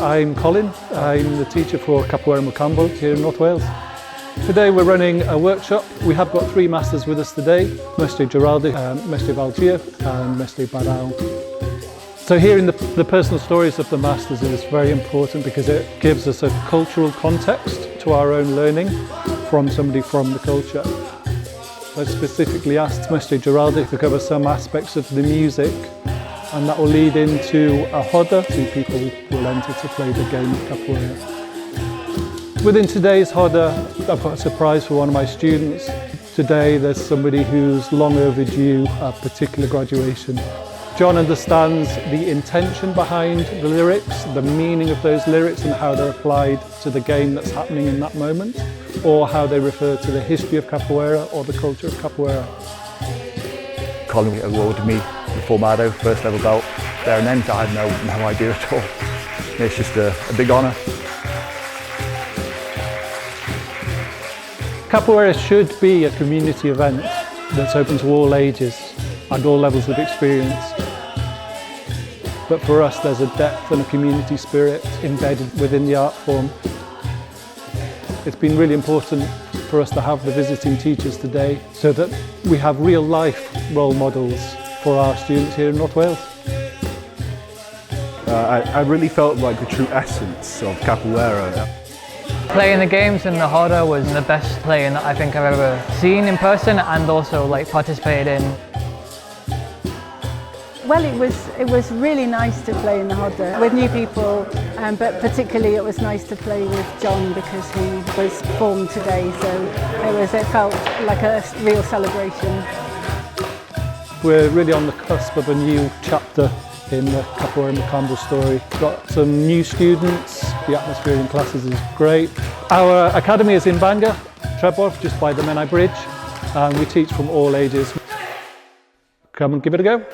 I'm Colin. I'm the teacher for Capoeira Mocambo here in North Wales. Today we're running a workshop. We have got three masters with us today, Mestre Geraldo, Mestre Valdir and Mestre Barão. So hearing the personal stories of the masters is very important because it gives us a cultural context to our own learning from somebody from the culture. I specifically asked Mestre Geraldo to cover some aspects of the music, and that will lead into a roda. Two people will enter to play the game of capoeira. Within today's roda, I've got a surprise for one of my students. Today there's somebody who's long overdue a particular graduation. John understands the intention behind the lyrics, the meaning of those lyrics and how they're applied to the game that's happening in that moment, or how they refer to the history of capoeira or the culture of capoeira. Colin awarded me the Formatura first level belt there and then, so I had no idea at all. It's just a big honour. Capoeira should be a community event that's open to all ages and all levels of experience. But for us there's a depth and a community spirit embedded within the art form. It's been really important for us to have the visiting teachers today so that we have real life role models for our students here in North Wales. I really felt like the true essence of capoeira. Playing the games in the roda was the best playing that I think I've ever seen in person and also participated in. Well, it was really nice to play in the roda with new people, but particularly it was nice to play with John because he was formed today, so it felt like a real celebration. We're really on the cusp of a new chapter in the Capoeira Mocambo story. Got some new students, the atmosphere in classes is great. Our academy is in Bangor, Treborth, just by the Menai Bridge, and we teach from all ages. Come and give it a go.